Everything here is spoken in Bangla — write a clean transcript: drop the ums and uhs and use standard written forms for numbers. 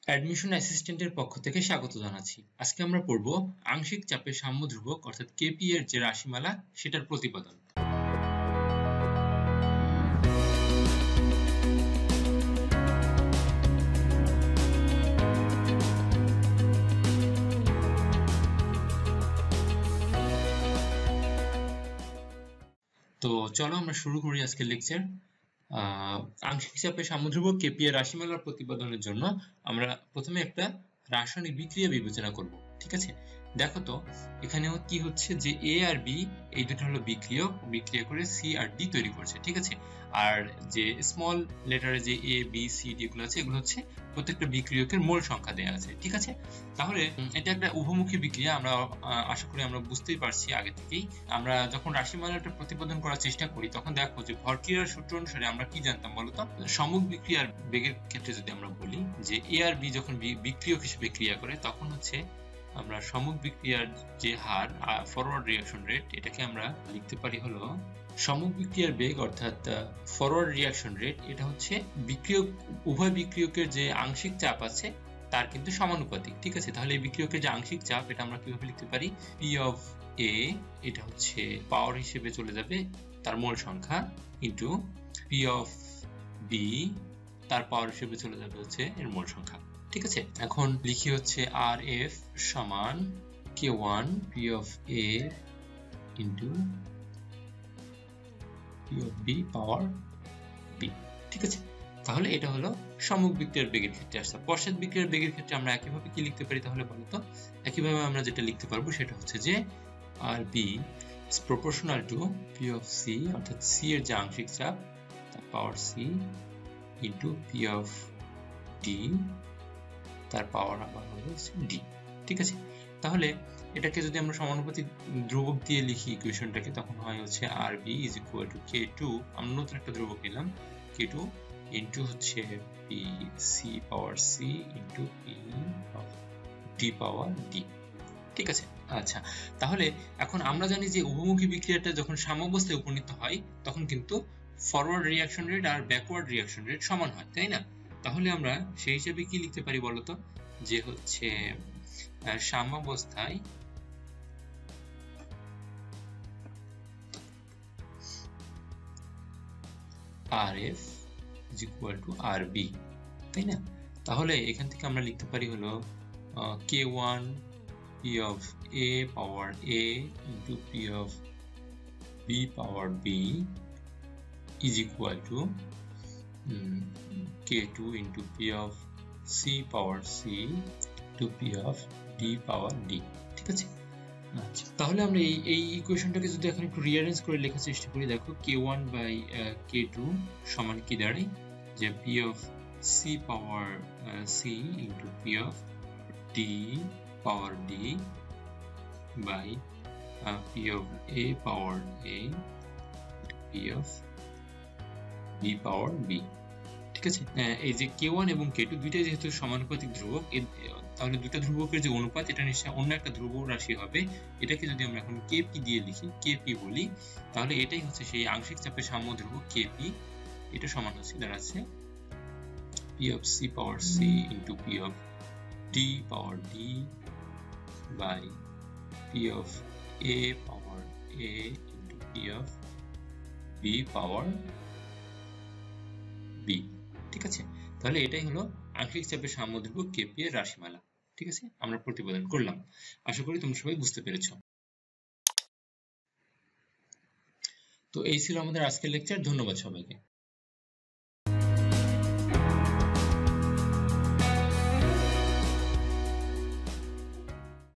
অ্যাডমিশন অ্যাসিস্ট্যান্টের পক্ষ থেকে স্বাগত জানাচ্ছি। আজকে আমরা পড়ব আংশিক চাপের সাম্য ধ্রুবক অর্থাৎ কেপি এর যে রাশিমালা সেটার প্রতিপাদন। তো চলো আমরা শুরু করি আজকের লেকচার। আংশিক চাপের সাম্য ধ্রুবক কেপি এর রাশিমালার প্রতিপাদনের জন্য আমরা প্রথমে একটা রাসায়নিক বিক্রিয়া বিবেচনা করব। ঠিক আছে, দেখো তো এখানেও কি হচ্ছে যে এ আর বি এই দুটো হলো বিক্রিয়ক, বিক্রিয়া করে সি আর ডি তৈরি করছে। ঠিক আছে, আর যে স্মল লেটারে যে এ বি সি ডি গুলো আছে এগুলো হচ্ছে প্রত্যেকটা বিক্রিয়কের মোল সংখ্যা দেওয়া আছে। ঠিক আছে, তাহলে এটা একটা উভমুখী বিক্রিয়া। আমরা আশা করি আমরা বুঝতেই পারছি আগে থেকেই। আমরা যখন রাশিমালাটা প্রতিপাদন করার চেষ্টা করি তখন দেখো যে ভরক্রিয়ার সূত্র অনুসারে আমরা কি জানতাম বলতো, সম্মুখ বিক্রিয়ার বেগের ক্ষেত্রে যদি আমরা বলি যে এ আর বি যখন বিক্রিয়ক হিসেবে ক্রিয়া করে তখন হচ্ছে আমরা সম্মুখ বিক্রিয়ার যে হার ফরওয়ার্ড রিঅ্যাকশন রেট এটাকে আমরা লিখতে পারি হলো সম্মুখ বিক্রিয়ার বেগ অর্থাৎ ফরওয়ার্ড রিঅ্যাকশন রেট। এটা হচ্ছে বিক্রিয়ক উভয় বিক্রিয়কের যে আংশিক চাপ আছে তার কিন্তু সমানুপাতিক। ঠিক আছে, তাহলে এই বিক্রিয়কের যে আংশিক চাপ এটা আমরা কিভাবে লিখতে পারি, পি অফ এ এটা হচ্ছে পাওয়ার হিসেবে চলে যাবে তার মোল সংখ্যা ইনটু পি অফ বি তার পাওয়ার হিসেবে চলে যাবে হচ্ছে এর মোল সংখ্যা। ঠিক আছে, এখন লিখি হচ্ছে আর এফ সমান K1 P of A into P of B power B। ঠিক আছে, তাহলে এটা হলো সম্মুখ বিক্রিয়ার বেগের ক্ষেত্রে আসছে। পশ্চাৎ বিক্রিয়ার বেগের ক্ষেত্রে আমরা একইভাবে কি লিখতে পারি তাহলে বলো তো? একইভাবে আমরা যেটা লিখতে পারবো সেটা হচ্ছে যে আর B is proportional to P of C অর্থাৎ C এর যে আংশিক চাপ তার পাওয়ার C into P of D তার পাওয়ার আবার হলো D। ঠিক আছে, তাহলে এটাকে যদি আমরা সমানুপাতিক ধ্রুবক দিয়ে লিখি ইকুয়েশনটাকে তখন হয় হচ্ছে RB is equal to K2, আমরা নতুন একটা ধ্রুবক নিলাম K2 ইনটু হচ্ছে PC power C into P of D power D। ঠিক আছে, আচ্ছা তাহলে এখন আমরা জানি যে উভমুখী বিক্রিয়াটা যখন সাম্যাবস্থায় উপনীত হয় তখন কিন্তু ফরওয়ার্ড রিঅ্যাকশন রেট আর ব্যাকওয়ার্ড রিঅ্যাকশন রেট সমান হয়, তাই না? তাহলে আমরা সেই হিসাবে কি লিখতে পারি বলতো, যে হচ্ছে সাম্যাবস্থায় RF is equal to RB, তাই না? তাহলে এখান থেকে আমরা লিখতে পারি হলো K1 P of A power A into P of B power B is equal to K2 into P of C power C to P of D power D। ঠিক আছে, আচ্ছা তাহলে আমরা এই ইকুয়েশনটাকে যদি এখন একটু রিঅ্যারেঞ্জ করে লেখার চেষ্টা করি, দেখো K1 বাই K2 সমান কি দাঁড়ায়, যে P of C power C into P of D power D by P of A power A P of B power B। ঠিক আছে, এই যে K1 এবং K2 দুইটাই যেহেতু সমানুপাতিক ধ্রুবক, তাহলে দুটো ধ্রুবকের যে অনুপাত এটা নিশ্চয়ই অন্য একটা ধ্রুব রাশি হবে। এটাকে যদি আমরা এখন KP দিয়ে লিখি, KP বলি, তাহলে এটাই হচ্ছে সেই আংশিক চাপের সাম্য ধ্রুবক KP। এটা সমান হচ্ছে দাঁড়াচ্ছে P of C power C into P of D power D by P of A power A into P of B power B। ঠিক আছে, তাহলে এটাই হলো আংশিক চাপের সাম্য ধ্রুবক কেপি এর রাশিমালা। ঠিক আছে, আমরা প্রতিপাদন করলাম। আশা করি তোমরা সবাই বুঝতে পেরেছো। তো এই ছিল আমাদের আজকের লেকচার। ধন্যবাদ সবাইকে।